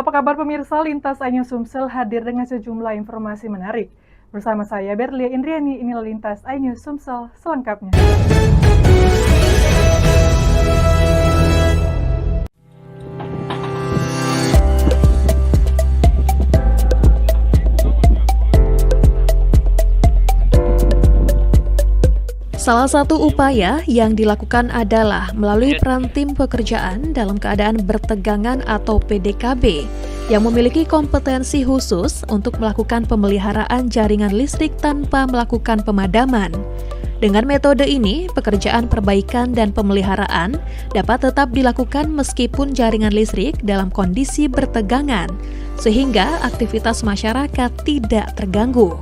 Halo, apa kabar pemirsa? Lintas Ainyu Sumsel hadir dengan sejumlah informasi menarik. Bersama saya Berlia Indriani, inilah Lintas Ainyu Sumsel selengkapnya. Salah satu upaya yang dilakukan adalah melalui peran tim pekerjaan dalam keadaan bertegangan atau PDKB yang memiliki kompetensi khusus untuk melakukan pemeliharaan jaringan listrik tanpa melakukan pemadaman. Dengan metode ini, pekerjaan perbaikan dan pemeliharaan dapat tetap dilakukan meskipun jaringan listrik dalam kondisi bertegangan, sehingga aktivitas masyarakat tidak terganggu.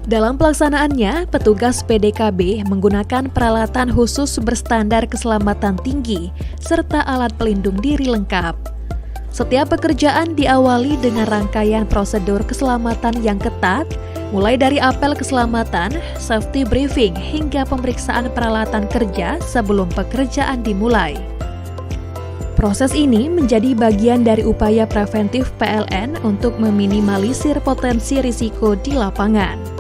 Dalam pelaksanaannya, petugas PDKB menggunakan peralatan khusus berstandar keselamatan tinggi serta alat pelindung diri lengkap. Setiap pekerjaan diawali dengan rangkaian prosedur keselamatan yang ketat, mulai dari apel keselamatan, safety briefing, hingga pemeriksaan peralatan kerja sebelum pekerjaan dimulai. Proses ini menjadi bagian dari upaya preventif PLN untuk meminimalisir potensi risiko di lapangan.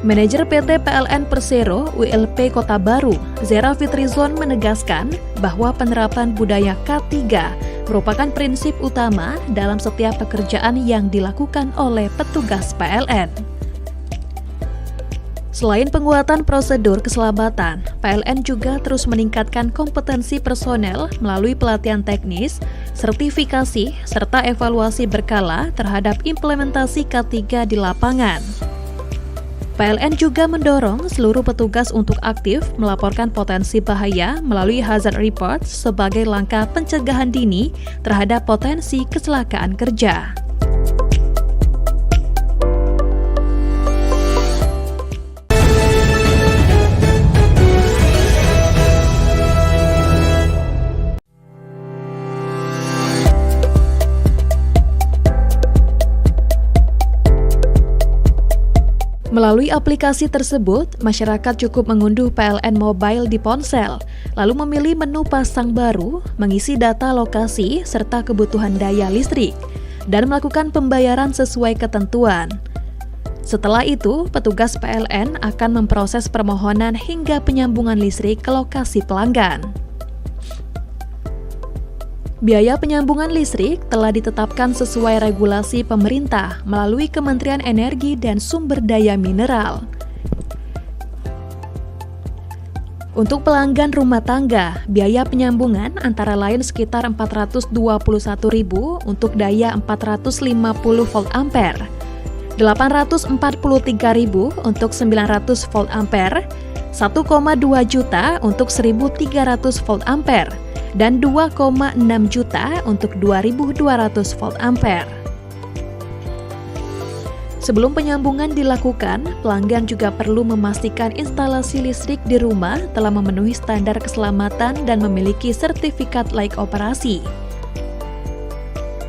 Manajer PT PLN Persero ULP Kota Baru, Zera Fitrizon menegaskan bahwa penerapan budaya K3 merupakan prinsip utama dalam setiap pekerjaan yang dilakukan oleh petugas PLN. Selain penguatan prosedur keselamatan, PLN juga terus meningkatkan kompetensi personel melalui pelatihan teknis, sertifikasi, serta evaluasi berkala terhadap implementasi K3 di lapangan. PLN juga mendorong seluruh petugas untuk aktif melaporkan potensi bahaya melalui hazard report sebagai langkah pencegahan dini terhadap potensi kecelakaan kerja. Melalui aplikasi tersebut, masyarakat cukup mengunduh PLN Mobile di ponsel, lalu memilih menu pasang baru, mengisi data lokasi serta kebutuhan daya listrik, dan melakukan pembayaran sesuai ketentuan. Setelah itu, petugas PLN akan memproses permohonan hingga penyambungan listrik ke lokasi pelanggan. Biaya penyambungan listrik telah ditetapkan sesuai regulasi pemerintah melalui Kementerian Energi dan Sumber Daya Mineral. Untuk pelanggan rumah tangga, biaya penyambungan antara lain sekitar Rp421.000 untuk daya 450 volt ampere, Rp843.000 untuk 900 volt ampere, 1,2 juta untuk 1.300 volt ampere, dan 2,6 juta untuk 2.200 volt ampere. Sebelum penyambungan dilakukan, pelanggan juga perlu memastikan instalasi listrik di rumah telah memenuhi standar keselamatan dan memiliki sertifikat layak operasi.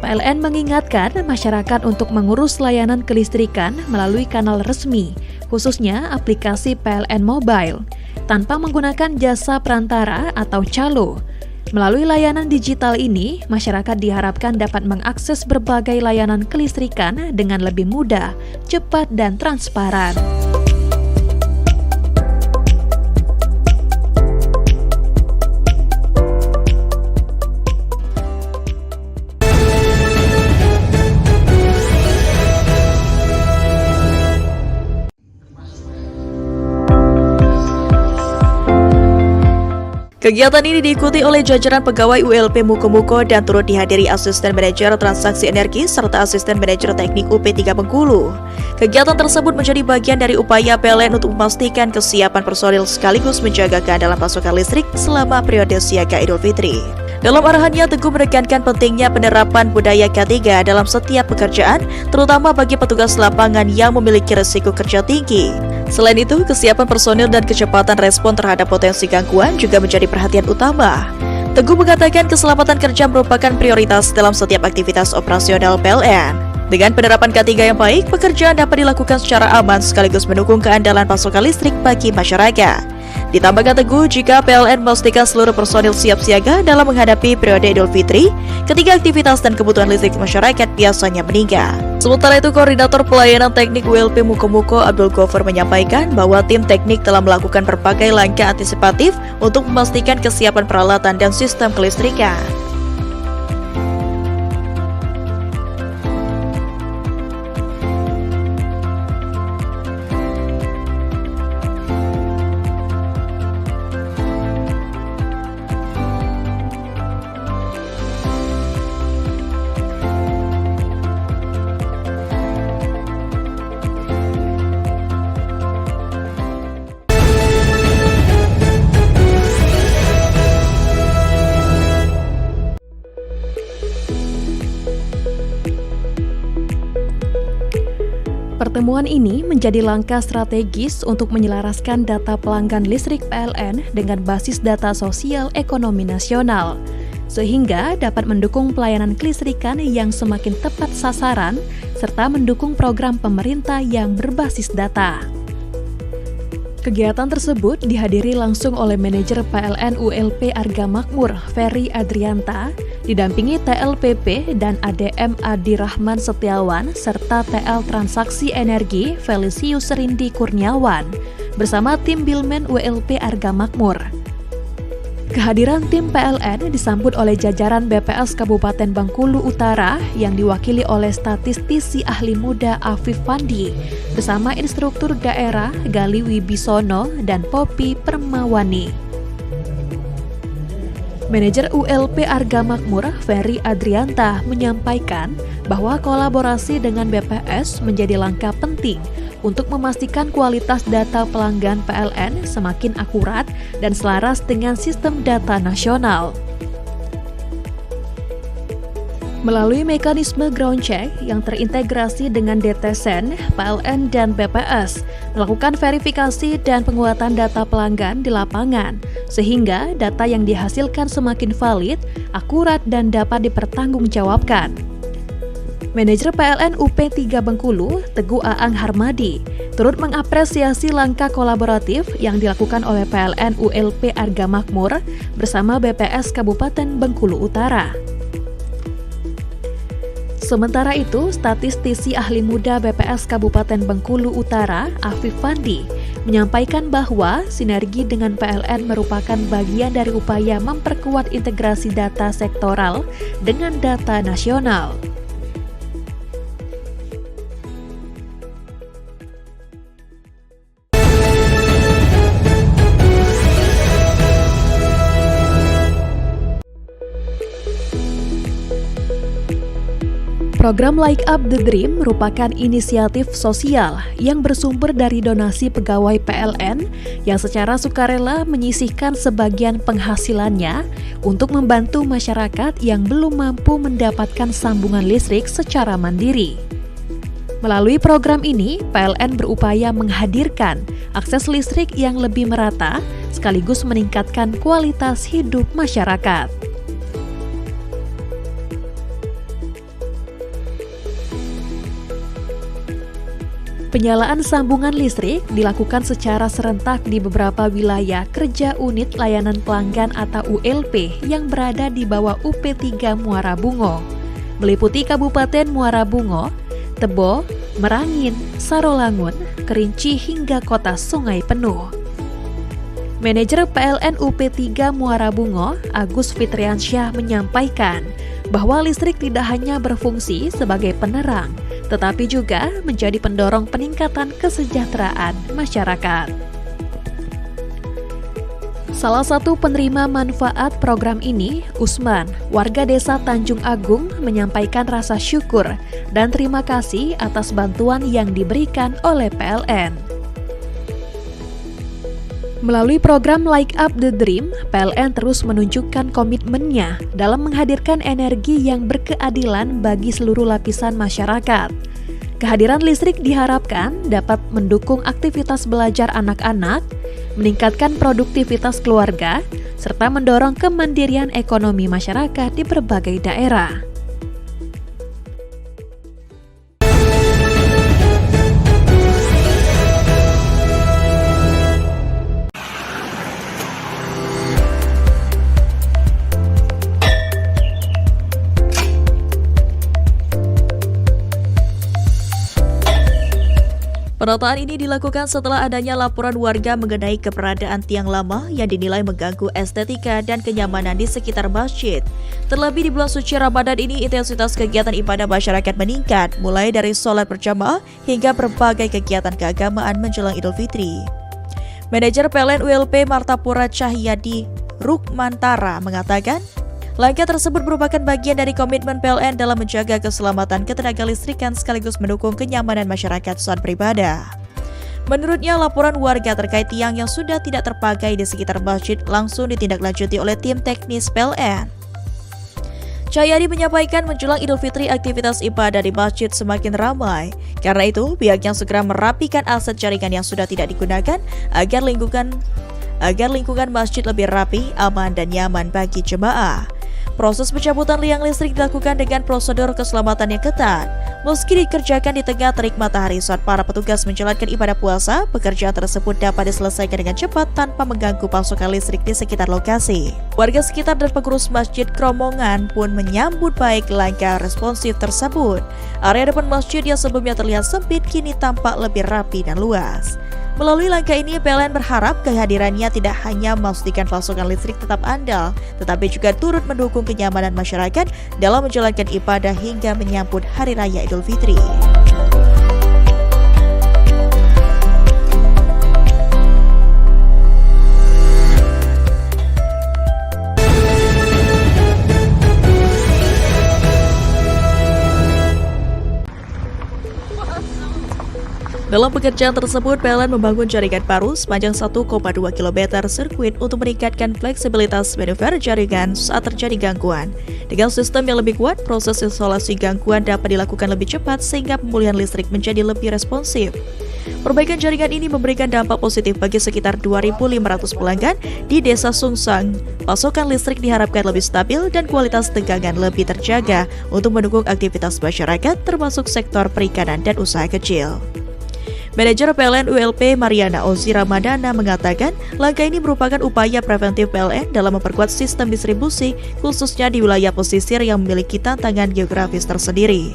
PLN mengingatkan masyarakat untuk mengurus layanan kelistrikan melalui kanal resmi, khususnya aplikasi PLN Mobile, tanpa menggunakan jasa perantara atau calo. Melalui layanan digital ini, masyarakat diharapkan dapat mengakses berbagai layanan kelistrikan dengan lebih mudah, cepat, dan transparan. Kegiatan ini diikuti oleh jajaran pegawai ULP Muko-Muko dan turut dihadiri Asisten Manajer Transaksi Energi serta Asisten Manajer Teknik UP3 Bengkulu. Kegiatan tersebut menjadi bagian dari upaya PLN untuk memastikan kesiapan personil sekaligus menjaga keandalan pasokan listrik selama periode siaga Idul Fitri. Dalam arahannya, Teguh menekankan pentingnya penerapan budaya K3 dalam setiap pekerjaan, terutama bagi petugas lapangan yang memiliki risiko kerja tinggi. Selain itu, kesiapan personil dan kecepatan respon terhadap potensi gangguan juga menjadi perhatian utama. Teguh mengatakan keselamatan kerja merupakan prioritas dalam setiap aktivitas operasional PLN. Dengan penerapan K3 yang baik, pekerjaan dapat dilakukan secara aman sekaligus mendukung keandalan pasokan listrik bagi masyarakat. Ditambahkan Teguh, jika PLN memastikan seluruh personil siap siaga dalam menghadapi periode Idul Fitri, ketika aktivitas dan kebutuhan listrik masyarakat biasanya meningkat. Sementara itu, Koordinator Pelayanan Teknik ULP Mukomuko Abdul Ghaffar menyampaikan bahwa tim teknik telah melakukan berbagai langkah antisipatif untuk memastikan kesiapan peralatan dan sistem kelistrikan. Pertemuan ini menjadi langkah strategis untuk menyelaraskan data pelanggan listrik PLN dengan basis data sosial ekonomi nasional, sehingga dapat mendukung pelayanan kelistrikan yang semakin tepat sasaran serta mendukung program pemerintah yang berbasis data. Kegiatan tersebut dihadiri langsung oleh manajer PLN ULP Arga Makmur, Ferry Adrianta, didampingi TLPP dan ADM Adi Rahman Setiawan, serta TL Transaksi Energi Felicius Rindi Kurniawan, bersama tim Bilmen ULP Arga Makmur. Kehadiran tim PLN disambut oleh jajaran BPS Kabupaten Bengkulu Utara yang diwakili oleh statistisi ahli muda Afif Pandi bersama instruktur daerah Gali Wibisono dan Poppy Permawani. Manajer ULP Arga Makmur, Ferry Adrianta, menyampaikan bahwa kolaborasi dengan BPS menjadi langkah penting untuk memastikan kualitas data pelanggan PLN semakin akurat dan selaras dengan sistem data nasional. Melalui mekanisme ground check yang terintegrasi dengan DTSEN, PLN dan BPS melakukan verifikasi dan penguatan data pelanggan di lapangan, sehingga data yang dihasilkan semakin valid, akurat, dan dapat dipertanggungjawabkan. Manajer PLN UP3 Bengkulu, Teguh Aang Harmadi, turut mengapresiasi langkah kolaboratif yang dilakukan oleh PLN ULP Arga Makmur bersama BPS Kabupaten Bengkulu Utara. Sementara itu, statistisi ahli muda BPS Kabupaten Bengkulu Utara, Afif Pandi, menyampaikan bahwa sinergi dengan PLN merupakan bagian dari upaya memperkuat integrasi data sektoral dengan data nasional. Program Like Up the Dream merupakan inisiatif sosial yang bersumber dari donasi pegawai PLN yang secara sukarela menyisihkan sebagian penghasilannya untuk membantu masyarakat yang belum mampu mendapatkan sambungan listrik secara mandiri. Melalui program ini, PLN berupaya menghadirkan akses listrik yang lebih merata sekaligus meningkatkan kualitas hidup masyarakat. Penyalaan sambungan listrik dilakukan secara serentak di beberapa wilayah kerja unit layanan pelanggan atau ULP yang berada di bawah UP3 Muara Bungo, meliputi Kabupaten Muara Bungo, Tebo, Merangin, Sarolangun, Kerinci hingga Kota Sungai Penuh. Manajer PLN UP3 Muara Bungo, Agus Fitriansyah, menyampaikan bahwa listrik tidak hanya berfungsi sebagai penerang, tetapi juga menjadi pendorong peningkatan kesejahteraan masyarakat. Salah satu penerima manfaat program ini, Usman, warga desa Tanjung Agung, menyampaikan rasa syukur dan terima kasih atas bantuan yang diberikan oleh PLN. Melalui program Like Up the Dream, PLN terus menunjukkan komitmennya dalam menghadirkan energi yang berkeadilan bagi seluruh lapisan masyarakat. Kehadiran listrik diharapkan dapat mendukung aktivitas belajar anak-anak, meningkatkan produktivitas keluarga, serta mendorong kemandirian ekonomi masyarakat di berbagai daerah. Penataan ini dilakukan setelah adanya laporan warga mengenai keberadaan tiang lama yang dinilai mengganggu estetika dan kenyamanan di sekitar masjid. Terlebih di bulan suci Ramadan ini, intensitas kegiatan ibadah masyarakat meningkat, mulai dari sholat berjamaah hingga berbagai kegiatan keagamaan menjelang Idul Fitri. Manajer PLN ULP Martapura Cahyadi Rukmantara mengatakan, langkah tersebut merupakan bagian dari komitmen PLN dalam menjaga keselamatan ketenagalistrikan sekaligus mendukung kenyamanan masyarakat saat beribadah. Menurutnya, laporan warga terkait tiang yang sudah tidak terpakai di sekitar masjid langsung ditindaklanjuti oleh tim teknis PLN. Cahyadi menyampaikan menjelang Idul Fitri aktivitas ibadah di masjid semakin ramai. Karena itu, pihaknya segera merapikan aset jaringan yang sudah tidak digunakan agar lingkungan masjid lebih rapi, aman, dan nyaman bagi jemaah. Proses pencabutan liang listrik dilakukan dengan prosedur keselamatan yang ketat. Meski dikerjakan di tengah terik matahari saat para petugas menjalankan ibadah puasa, pekerjaan tersebut dapat diselesaikan dengan cepat tanpa mengganggu pasokan listrik di sekitar lokasi. Warga sekitar dan pengurus masjid Kromongan pun menyambut baik langkah responsif tersebut. Area depan masjid yang sebelumnya terlihat sempit kini tampak lebih rapi dan luas. Melalui langkah ini, PLN berharap kehadirannya tidak hanya memastikan pasokan listrik tetap andal, tetapi juga turut mendukung kenyamanan masyarakat dalam menjalankan ibadah hingga menyambut Hari Raya Idul Fitri. Dalam pekerjaan tersebut, PLN membangun jaringan baru sepanjang 1,2 km sirkuit untuk meningkatkan fleksibilitas manuver jaringan saat terjadi gangguan. Dengan sistem yang lebih kuat, proses isolasi gangguan dapat dilakukan lebih cepat sehingga pemulihan listrik menjadi lebih responsif. Perbaikan jaringan ini memberikan dampak positif bagi sekitar 2.500 pelanggan di Desa Sungsang. Pasokan listrik diharapkan lebih stabil dan kualitas tegangan lebih terjaga untuk mendukung aktivitas masyarakat termasuk sektor perikanan dan usaha kecil. Manajer PLN ULP Mariana Ozi Ramadana mengatakan langkah ini merupakan upaya preventif PLN dalam memperkuat sistem distribusi khususnya di wilayah pesisir yang memiliki tantangan geografis tersendiri.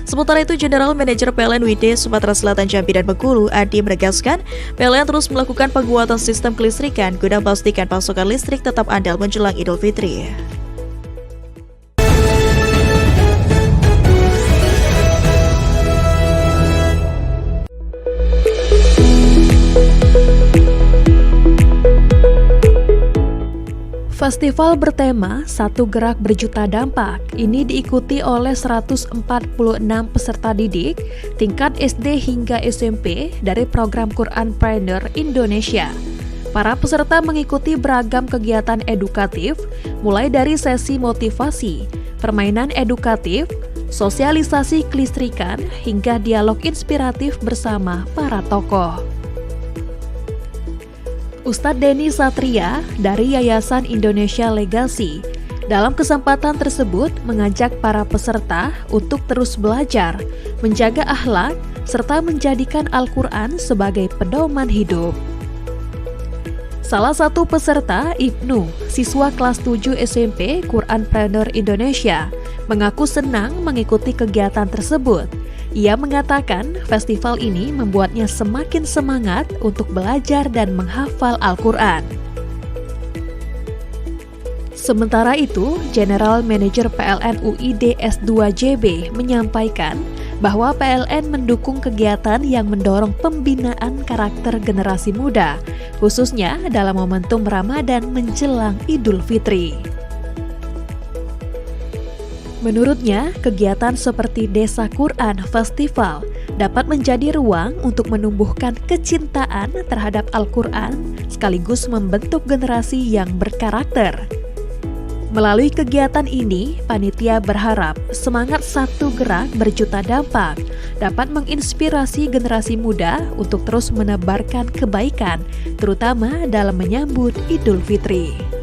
Sementara itu, General Manager PLN WID Sumatera Selatan, Jambi, dan Bengkulu, Adi menegaskan PLN terus melakukan penguatan sistem kelistrikan guna memastikan pasokan listrik tetap andal menjelang Idul Fitri. Festival bertema Satu Gerak Berjuta Dampak ini diikuti oleh 146 peserta didik tingkat SD hingga SMP dari program Quranpreneur Indonesia. Para peserta mengikuti beragam kegiatan edukatif, mulai dari sesi motivasi, permainan edukatif, sosialisasi kelistrikan, hingga dialog inspiratif bersama para tokoh. Ustadz Denny Satria dari Yayasan Indonesia Legacy dalam kesempatan tersebut mengajak para peserta untuk terus belajar, menjaga akhlak, serta menjadikan Al-Quran sebagai pedoman hidup. Salah satu peserta, Ibnu, siswa kelas 7 SMP Quranpreneur Indonesia, mengaku senang mengikuti kegiatan tersebut. Ia mengatakan festival ini membuatnya semakin semangat untuk belajar dan menghafal Al-Quran. Sementara itu, General Manager PLN UID S2JB menyampaikan bahwa PLN mendukung kegiatan yang mendorong pembinaan karakter generasi muda, khususnya dalam momentum Ramadan menjelang Idul Fitri. Menurutnya, kegiatan seperti Desa Quran Festival dapat menjadi ruang untuk menumbuhkan kecintaan terhadap Al-Quran sekaligus membentuk generasi yang berkarakter. Melalui kegiatan ini, panitia berharap semangat Satu Gerak Berjuta Dampak dapat menginspirasi generasi muda untuk terus menebarkan kebaikan, terutama dalam menyambut Idul Fitri.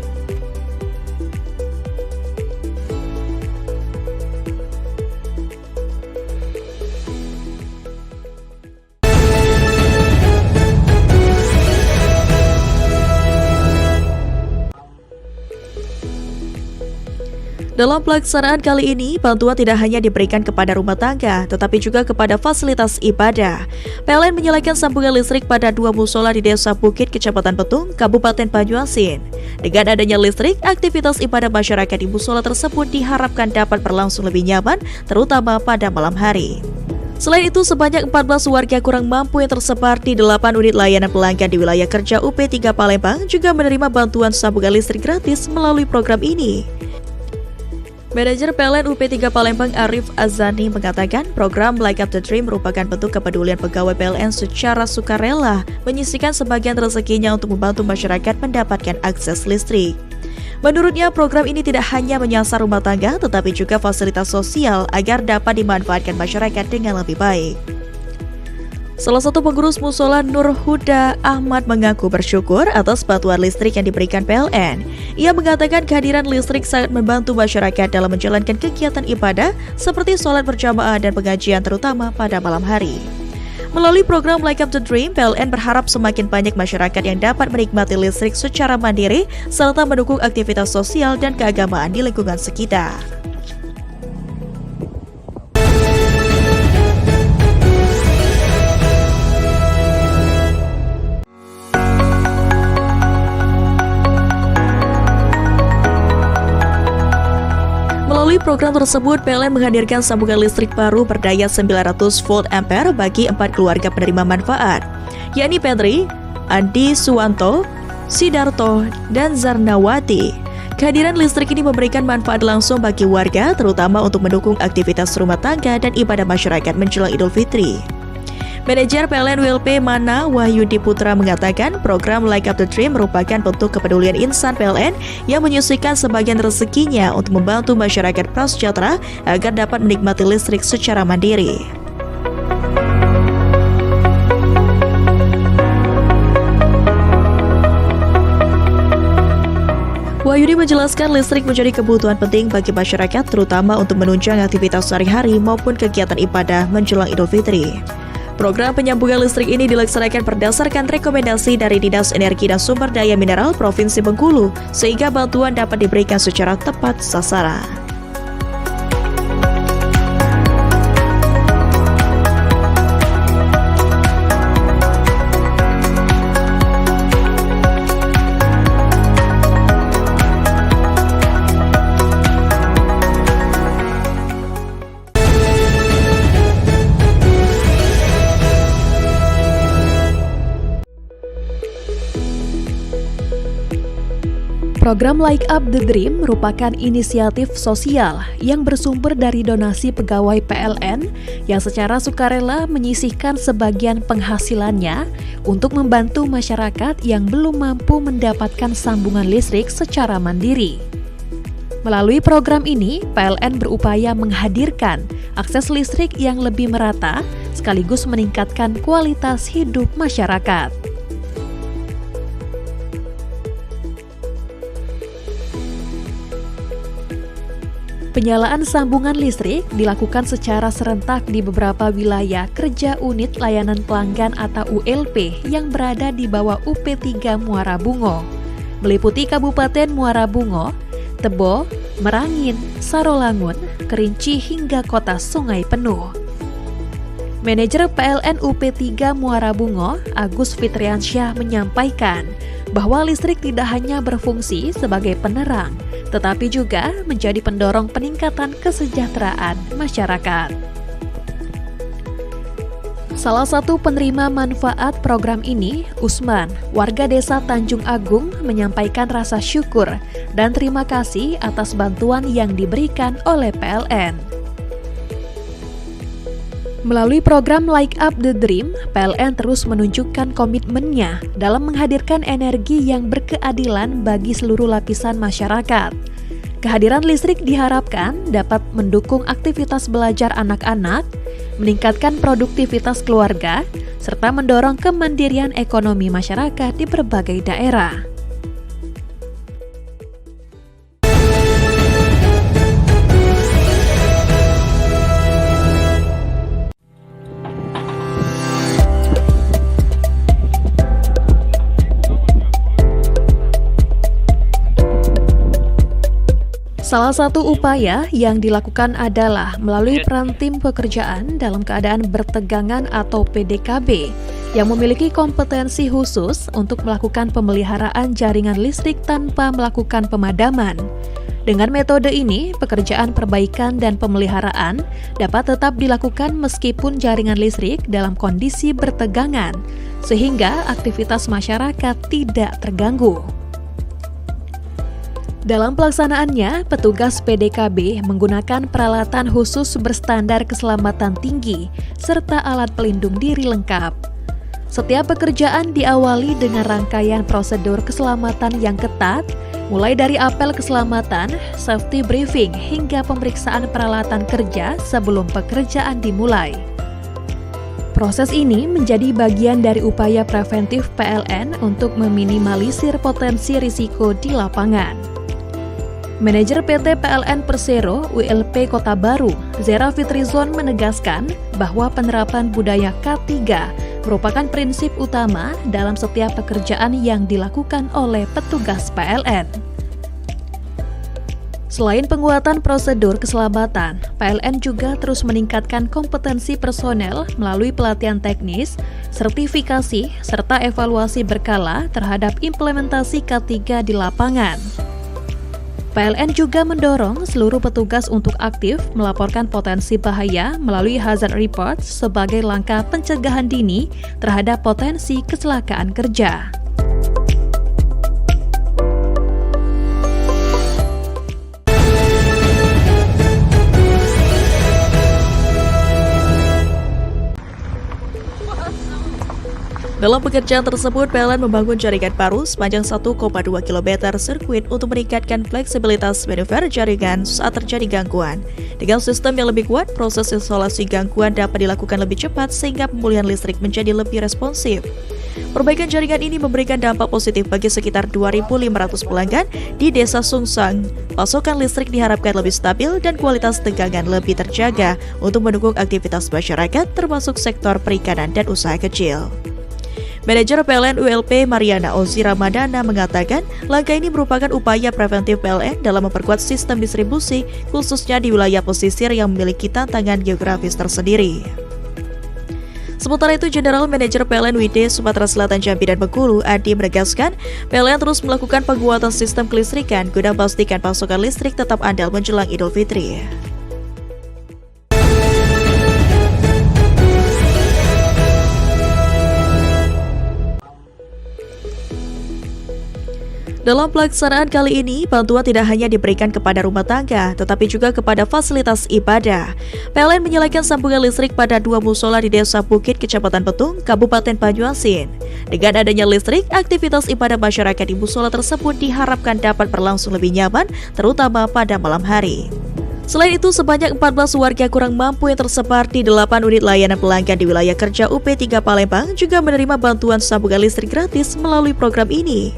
Dalam pelaksanaan kali ini, bantuan tidak hanya diberikan kepada rumah tangga, tetapi juga kepada fasilitas ibadah. PLN menyalakan sambungan listrik pada 2 musola di Desa Bukit, Kecamatan Petung, Kabupaten Banyuasin. Dengan adanya listrik, aktivitas ibadah masyarakat di musola tersebut diharapkan dapat berlangsung lebih nyaman, terutama pada malam hari. Selain itu, sebanyak 14 warga kurang mampu yang tersebar di 8 unit layanan pelanggan di wilayah kerja UP3 Palembang juga menerima bantuan sambungan listrik gratis melalui program ini. Manajer PLN UP3 Palembang Arif Azani mengatakan program Like Up the Dream merupakan bentuk kepedulian pegawai PLN secara sukarela menyisihkan sebagian rezekinya untuk membantu masyarakat mendapatkan akses listrik. Menurutnya, program ini tidak hanya menyasar rumah tangga tetapi juga fasilitas sosial agar dapat dimanfaatkan masyarakat dengan lebih baik. Salah satu pengurus musola Nur Huda Ahmad mengaku bersyukur atas bantuan listrik yang diberikan PLN. Ia mengatakan kehadiran listrik sangat membantu masyarakat dalam menjalankan kegiatan ibadah seperti sholat berjamaah dan pengajian terutama pada malam hari. Melalui program Like Up the Dream, PLN berharap semakin banyak masyarakat yang dapat menikmati listrik secara mandiri serta mendukung aktivitas sosial dan keagamaan di lingkungan sekitar. Melalui program tersebut, PLN menghadirkan sambungan listrik baru berdaya 900 volt ampere bagi 4 keluarga penerima manfaat, yakni Pedri, Andi Suwanto, Sidarto, dan Zarnawati. Kehadiran listrik ini memberikan manfaat langsung bagi warga, terutama untuk mendukung aktivitas rumah tangga dan ibadah masyarakat menjelang Idul Fitri. Manajer PLN WLP Mana Wahyudi Putra mengatakan program Like Up the Dream merupakan bentuk kepedulian insan PLN yang menyisihkan sebagian rezekinya untuk membantu masyarakat prasejahtera agar dapat menikmati listrik secara mandiri. Wahyudi menjelaskan listrik menjadi kebutuhan penting bagi masyarakat terutama untuk menunjang aktivitas sehari-hari maupun kegiatan ibadah menjelang Idul Fitri. Program penyambungan listrik ini dilaksanakan berdasarkan rekomendasi dari Dinas Energi dan Sumber Daya Mineral Provinsi Bengkulu, sehingga bantuan dapat diberikan secara tepat sasaran. Program Like Up the Dream merupakan inisiatif sosial yang bersumber dari donasi pegawai PLN yang secara sukarela menyisihkan sebagian penghasilannya untuk membantu masyarakat yang belum mampu mendapatkan sambungan listrik secara mandiri. Melalui program ini, PLN berupaya menghadirkan akses listrik yang lebih merata sekaligus meningkatkan kualitas hidup masyarakat. Penyalaan sambungan listrik dilakukan secara serentak di beberapa wilayah kerja unit layanan pelanggan atau ULP yang berada di bawah UP3 Muara Bungo, meliputi Kabupaten Muara Bungo, Tebo, Merangin, Sarolangun, Kerinci hingga Kota Sungai Penuh. Manajer PLN UP3 Muara Bungo, Agus Fitriansyah menyampaikan bahwa listrik tidak hanya berfungsi sebagai penerang, tetapi juga menjadi pendorong peningkatan kesejahteraan masyarakat. Salah satu penerima manfaat program ini, Usman, warga desa Tanjung Agung, menyampaikan rasa syukur dan terima kasih atas bantuan yang diberikan oleh PLN. Melalui program Like Up the Dream, PLN terus menunjukkan komitmennya dalam menghadirkan energi yang berkeadilan bagi seluruh lapisan masyarakat. Kehadiran listrik diharapkan dapat mendukung aktivitas belajar anak-anak, meningkatkan produktivitas keluarga, serta mendorong kemandirian ekonomi masyarakat di berbagai daerah. Salah satu upaya yang dilakukan adalah melalui peran tim pekerjaan dalam keadaan bertegangan atau PDKB yang memiliki kompetensi khusus untuk melakukan pemeliharaan jaringan listrik tanpa melakukan pemadaman. Dengan metode ini, pekerjaan perbaikan dan pemeliharaan dapat tetap dilakukan meskipun jaringan listrik dalam kondisi bertegangan, sehingga aktivitas masyarakat tidak terganggu. Dalam pelaksanaannya, petugas PDKB menggunakan peralatan khusus berstandar keselamatan tinggi serta alat pelindung diri lengkap. Setiap pekerjaan diawali dengan rangkaian prosedur keselamatan yang ketat, mulai dari apel keselamatan, safety briefing, hingga pemeriksaan peralatan kerja sebelum pekerjaan dimulai. Proses ini menjadi bagian dari upaya preventif PLN untuk meminimalisir potensi risiko di lapangan. Manajer PT PLN Persero ULP Kota Baru, Zera Fitrizon menegaskan bahwa penerapan budaya K3 merupakan prinsip utama dalam setiap pekerjaan yang dilakukan oleh petugas PLN. Selain penguatan prosedur keselamatan, PLN juga terus meningkatkan kompetensi personel melalui pelatihan teknis, sertifikasi, serta evaluasi berkala terhadap implementasi K3 di lapangan. PLN juga mendorong seluruh petugas untuk aktif melaporkan potensi bahaya melalui hazard report sebagai langkah pencegahan dini terhadap potensi kecelakaan kerja. Dalam pekerjaan tersebut, PLN membangun jaringan baru sepanjang 1,2 km sirkuit untuk meningkatkan fleksibilitas manuver jaringan saat terjadi gangguan. Dengan sistem yang lebih kuat, proses isolasi gangguan dapat dilakukan lebih cepat sehingga pemulihan listrik menjadi lebih responsif. Perbaikan jaringan ini memberikan dampak positif bagi sekitar 2.500 pelanggan di Desa Sungsang. Pasokan listrik diharapkan lebih stabil dan kualitas tegangan lebih terjaga untuk mendukung aktivitas masyarakat termasuk sektor perikanan dan usaha kecil. Manajer PLN ULP Mariana Ozi Ramadana mengatakan langkah ini merupakan upaya preventif PLN dalam memperkuat sistem distribusi khususnya di wilayah pesisir yang memiliki tantangan geografis tersendiri. Sementara itu, General Manager PLN WD Sumatera Selatan Jambi dan Bengkulu Adi menegaskan PLN terus melakukan penguatan sistem kelistrikan guna memastikan pasokan listrik tetap andal menjelang Idul Fitri. Dalam pelaksanaan kali ini, bantuan tidak hanya diberikan kepada rumah tangga, tetapi juga kepada fasilitas ibadah. PLN menyalakan sambungan listrik pada 2 musola di Desa Bukit, Kecamatan Petung, Kabupaten Banyuasin. Dengan adanya listrik, aktivitas ibadah masyarakat di musola tersebut diharapkan dapat berlangsung lebih nyaman, terutama pada malam hari. Selain itu, sebanyak 14 warga kurang mampu yang tersebar di 8 unit layanan pelanggan di wilayah kerja UP3 Palembang juga menerima bantuan sambungan listrik gratis melalui program ini.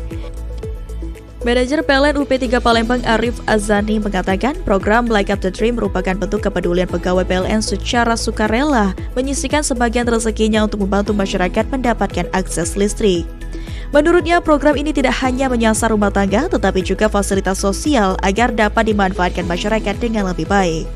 Manajer PLN UP3 Palembang Arif Azani mengatakan program Light Up the Dream merupakan bentuk kepedulian pegawai PLN secara sukarela menyisihkan sebagian rezekinya untuk membantu masyarakat mendapatkan akses listrik. Menurutnya, program ini tidak hanya menyasar rumah tangga tetapi juga fasilitas sosial agar dapat dimanfaatkan masyarakat dengan lebih baik.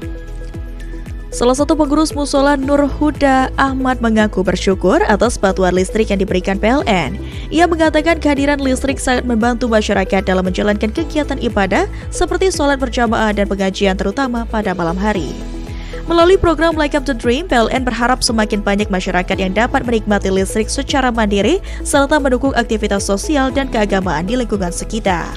Salah satu pengurus musola Nur Huda Ahmad mengaku bersyukur atas bantuan listrik yang diberikan PLN. Ia mengatakan kehadiran listrik sangat membantu masyarakat dalam menjalankan kegiatan ibadah seperti sholat berjamaah dan pengajian terutama pada malam hari. Melalui program Light Up the Dream, PLN berharap semakin banyak masyarakat yang dapat menikmati listrik secara mandiri serta mendukung aktivitas sosial dan keagamaan di lingkungan sekitar.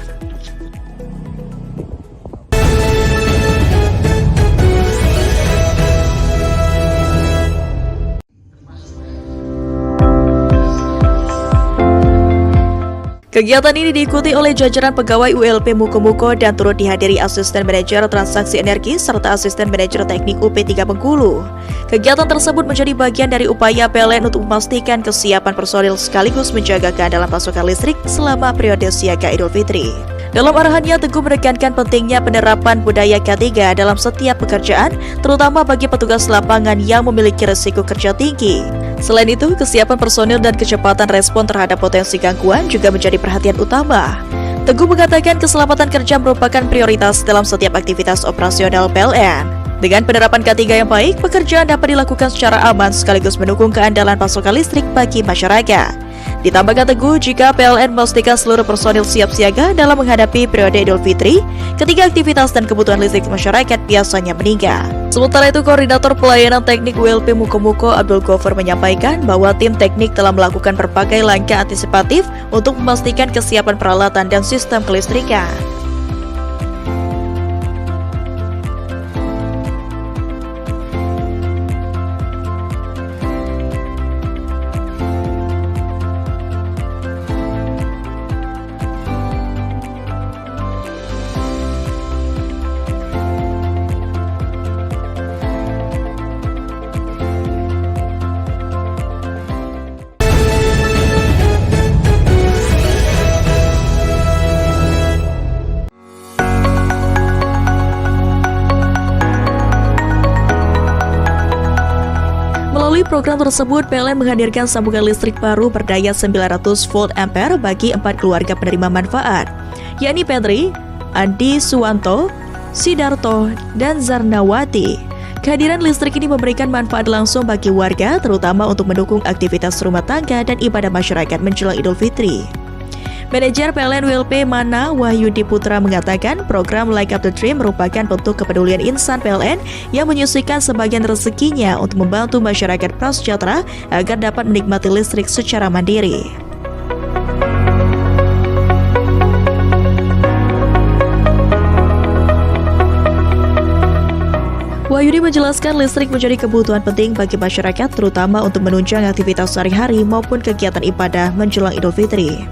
Kegiatan ini diikuti oleh jajaran pegawai ULP Muko-Muko dan turut dihadiri Asisten Manajer Transaksi Energi serta Asisten Manajer Teknik UP3 Bengkulu. Kegiatan tersebut menjadi bagian dari upaya PLN untuk memastikan kesiapan personil sekaligus menjaga keandalan pasokan listrik selama periode siaga Idul Fitri. Dalam arahannya, Teguh menekankan pentingnya penerapan budaya K3 dalam setiap pekerjaan, terutama bagi petugas lapangan yang memiliki risiko kerja tinggi. Selain itu, kesiapan personil dan kecepatan respon terhadap potensi gangguan juga menjadi perhatian utama. Teguh mengatakan keselamatan kerja merupakan prioritas dalam setiap aktivitas operasional PLN. Dengan penerapan K3 yang baik, pekerjaan dapat dilakukan secara aman sekaligus mendukung keandalan pasokan listrik bagi masyarakat. Ditambahkan Teguh, jika PLN memastikan seluruh personil siap siaga dalam menghadapi periode Idul Fitri, ketika aktivitas dan kebutuhan listrik masyarakat biasanya meningkat. Sementara itu, Koordinator Pelayanan Teknik ULP Mukomuko Abdul Ghaffar menyampaikan bahwa tim teknik telah melakukan berbagai langkah antisipatif untuk memastikan kesiapan peralatan dan sistem kelistrikan. Melalui program tersebut, PLN menghadirkan sambungan listrik baru berdaya 900 volt ampere bagi 4 keluarga penerima manfaat, yakni Petri, Andi Suwanto, Sidarto, dan Zarnawati. Kehadiran listrik ini memberikan manfaat langsung bagi warga, terutama untuk mendukung aktivitas rumah tangga dan ibadah masyarakat menjelang Idul Fitri. Manajer PLN ULP Mana Wahyudi Putra mengatakan program Like Up the Dream merupakan bentuk kepedulian insan PLN yang menyisihkan sebagian rezekinya untuk membantu masyarakat prasejahtera agar dapat menikmati listrik secara mandiri. Wahyudi menjelaskan listrik menjadi kebutuhan penting bagi masyarakat, terutama untuk menunjang aktivitas sehari-hari maupun kegiatan ibadah menjelang Idul Fitri.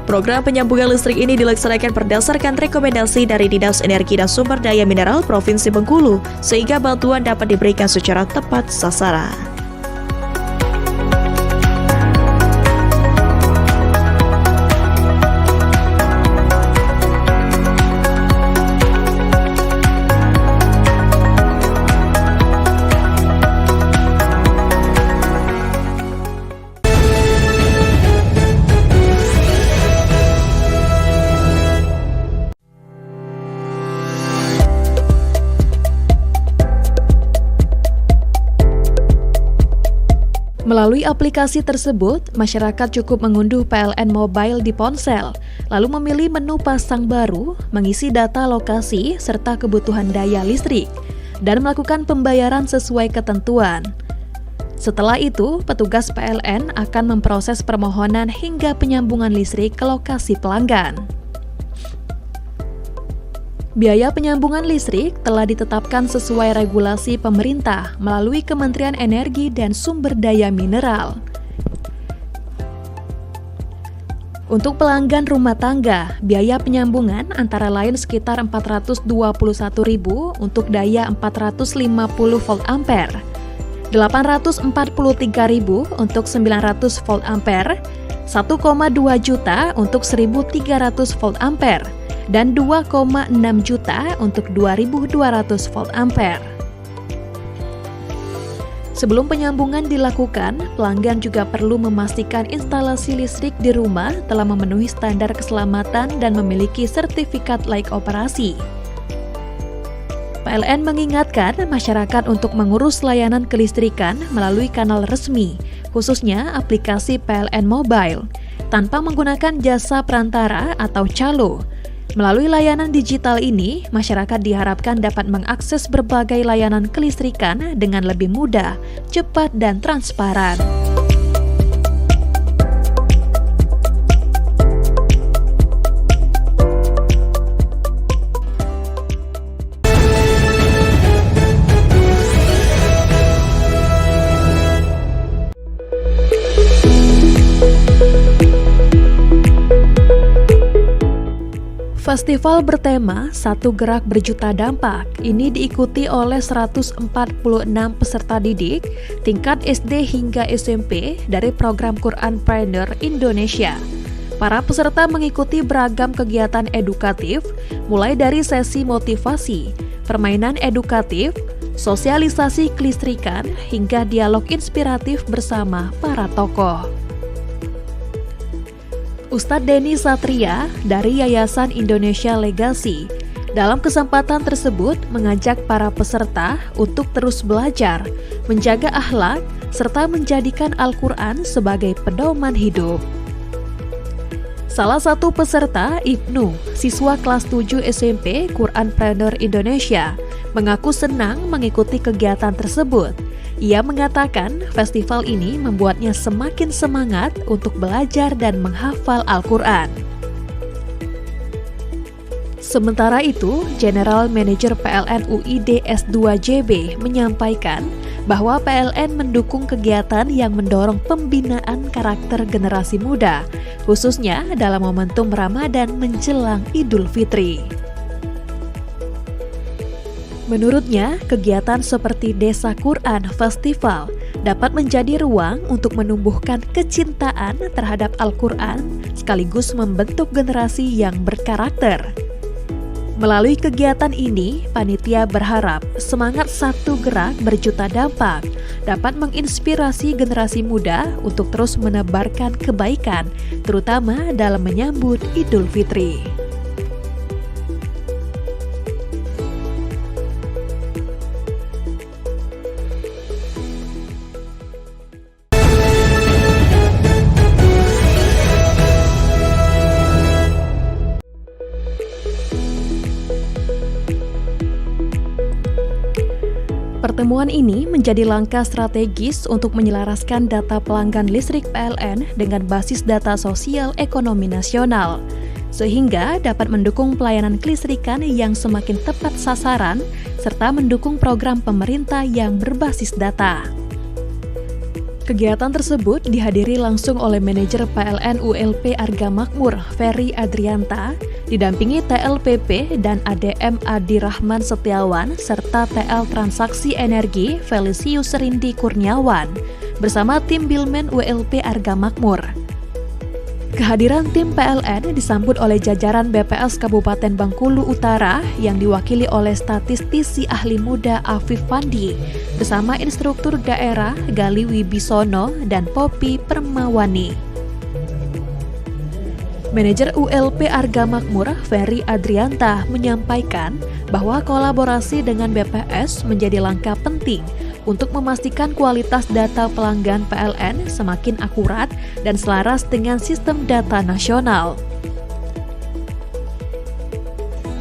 Program penyambungan listrik ini dilaksanakan berdasarkan rekomendasi dari Dinas Energi dan Sumber Daya Mineral Provinsi Bengkulu, sehingga bantuan dapat diberikan secara tepat sasaran. Melalui aplikasi tersebut, masyarakat cukup mengunduh PLN Mobile di ponsel, lalu memilih menu pasang baru, mengisi data lokasi serta kebutuhan daya listrik, dan melakukan pembayaran sesuai ketentuan. Setelah itu, petugas PLN akan memproses permohonan hingga penyambungan listrik ke lokasi pelanggan. Biaya penyambungan listrik telah ditetapkan sesuai regulasi pemerintah melalui Kementerian Energi dan Sumber Daya Mineral. Untuk pelanggan rumah tangga, biaya penyambungan antara lain sekitar Rp421.000 untuk daya 450 volt ampere, Rp843.000 untuk 900 volt ampere, 1,2 juta untuk 1.300 volt ampere, dan 2,6 juta untuk 2.200 volt ampere. Sebelum penyambungan dilakukan, pelanggan juga perlu memastikan instalasi listrik di rumah telah memenuhi standar keselamatan dan memiliki sertifikat layak operasi. PLN mengingatkan masyarakat untuk mengurus layanan kelistrikan melalui kanal resmi, khususnya aplikasi PLN Mobile, tanpa menggunakan jasa perantara atau calo. Melalui layanan digital ini, masyarakat diharapkan dapat mengakses berbagai layanan kelistrikan dengan lebih mudah, cepat, dan transparan. Festival bertema Satu Gerak Berjuta Dampak ini diikuti oleh 146 peserta didik tingkat SD hingga SMP dari program Quranpreneur Indonesia. Para peserta mengikuti beragam kegiatan edukatif, mulai dari sesi motivasi, permainan edukatif, sosialisasi kelistrikan, hingga dialog inspiratif bersama para tokoh. Ustadz Denny Satria dari Yayasan Indonesia Legasi dalam kesempatan tersebut mengajak para peserta untuk terus belajar, menjaga akhlak, serta menjadikan Al-Quran sebagai pedoman hidup. Salah satu peserta, Ibnu, siswa kelas 7 SMP Quranpreneur Indonesia, mengaku senang mengikuti kegiatan tersebut. Ia mengatakan festival ini membuatnya semakin semangat untuk belajar dan menghafal Al-Quran. Sementara itu, General Manager PLN UID S2JB menyampaikan bahwa PLN mendukung kegiatan yang mendorong pembinaan karakter generasi muda, khususnya dalam momentum Ramadan menjelang Idul Fitri. Menurutnya, kegiatan seperti Desa Quran Festival dapat menjadi ruang untuk menumbuhkan kecintaan terhadap Al-Quran sekaligus membentuk generasi yang berkarakter. Melalui kegiatan ini, panitia berharap semangat satu gerak berjuta dampak dapat menginspirasi generasi muda untuk terus menebarkan kebaikan, terutama dalam menyambut Idul Fitri. Pertemuan ini menjadi langkah strategis untuk menyelaraskan data pelanggan listrik PLN dengan basis data sosial ekonomi nasional, sehingga dapat mendukung pelayanan kelistrikan yang semakin tepat sasaran, serta mendukung program pemerintah yang berbasis data. Kegiatan tersebut dihadiri langsung oleh manajer PLN ULP Arga Makmur, Ferry Adrianta, didampingi TLPP dan ADM Adi Rahman Setiawan, serta TL Transaksi Energi Felicius Rindi Kurniawan, bersama tim Bilmen ULP Arga Makmur. Kehadiran tim PLN disambut oleh jajaran BPS Kabupaten Bengkulu Utara yang diwakili oleh statistisi ahli muda Afif Fandi bersama instruktur daerah Gali Wibisono dan Poppy Permawani. Manajer ULP Arga Makmur, Ferry Adrianta, menyampaikan bahwa kolaborasi dengan BPS menjadi langkah penting untuk memastikan kualitas data pelanggan PLN semakin akurat dan selaras dengan sistem data nasional.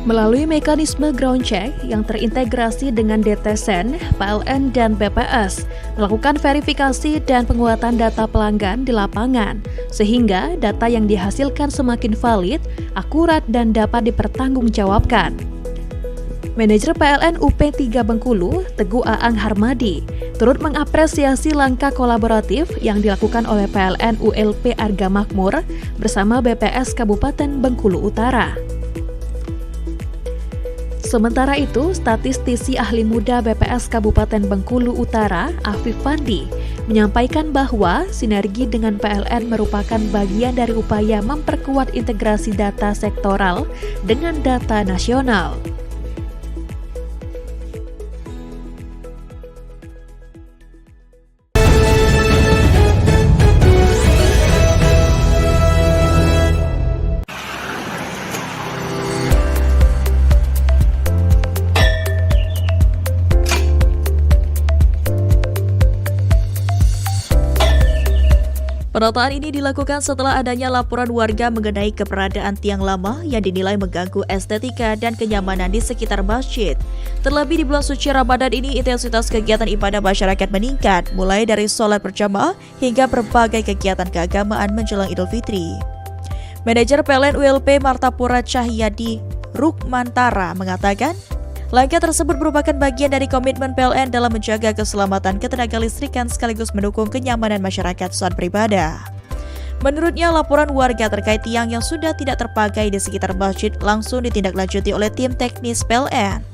Melalui mekanisme ground check yang terintegrasi dengan DTSEN, PLN dan BPS melakukan verifikasi dan penguatan data pelanggan di lapangan, sehingga data yang dihasilkan semakin valid, akurat, dan dapat dipertanggungjawabkan. Manajer PLN UP3 Bengkulu, Teguh Aang Harmadi, turut mengapresiasi langkah kolaboratif yang dilakukan oleh PLN ULP Arga Makmur bersama BPS Kabupaten Bengkulu Utara. Sementara itu, statistisi ahli muda BPS Kabupaten Bengkulu Utara, Afif Fandi, menyampaikan bahwa sinergi dengan PLN merupakan bagian dari upaya memperkuat integrasi data sektoral dengan data nasional. Penataan ini dilakukan setelah adanya laporan warga mengenai keberadaan tiang lama yang dinilai mengganggu estetika dan kenyamanan di sekitar masjid. Terlebih di bulan suci Ramadan ini, intensitas kegiatan ibadah masyarakat meningkat, mulai dari sholat berjamaah hingga berbagai kegiatan keagamaan menjelang Idul Fitri. Manajer PLN ULP Martapura Cahyadi Rukmantara mengatakan, langkah tersebut merupakan bagian dari komitmen PLN dalam menjaga keselamatan ketenaga listrikan sekaligus mendukung kenyamanan masyarakat saat beribadah. Menurutnya, laporan warga terkait tiang yang sudah tidak terpakai di sekitar masjid langsung ditindaklanjuti oleh tim teknis PLN.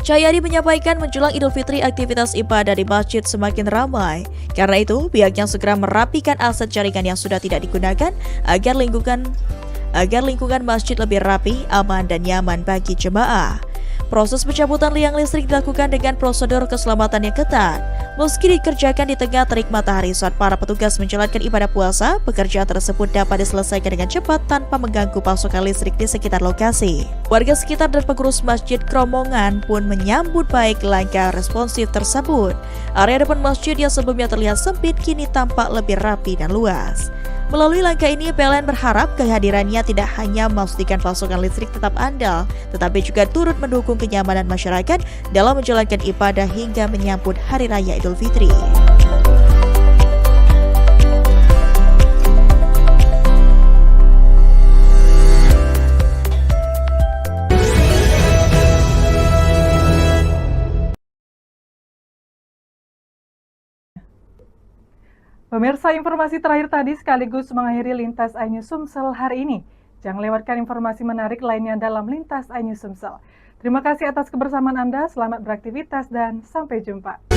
Cahyadi menyampaikan menjelang Idul Fitri aktivitas ibadah di masjid semakin ramai. Karena itu, pihaknya segera merapikan aset jaringan yang sudah tidak digunakan agar lingkungan masjid lebih rapi, aman, dan nyaman bagi jemaah. Proses pencabutan liang listrik dilakukan dengan prosedur keselamatan yang ketat. Meski dikerjakan di tengah terik matahari saat para petugas menjalankan ibadah puasa, pekerjaan tersebut dapat diselesaikan dengan cepat tanpa mengganggu pasokan listrik di sekitar lokasi. Warga sekitar dan pengurus Masjid Kromongan pun menyambut baik langkah responsif tersebut. Area depan masjid yang sebelumnya terlihat sempit kini tampak lebih rapi dan luas. Melalui langkah ini, PLN berharap kehadirannya tidak hanya memastikan pasokan listrik tetap andal, tetapi juga turut mendukung kenyamanan masyarakat dalam menjalankan ibadah hingga menyambut Hari Raya Idul Fitri. Pemirsa, informasi terakhir tadi sekaligus mengakhiri Lintas iNews Sumsel hari ini. Jangan lewatkan informasi menarik lainnya dalam Lintas iNews Sumsel. Terima kasih atas kebersamaan Anda, selamat beraktivitas, dan sampai jumpa.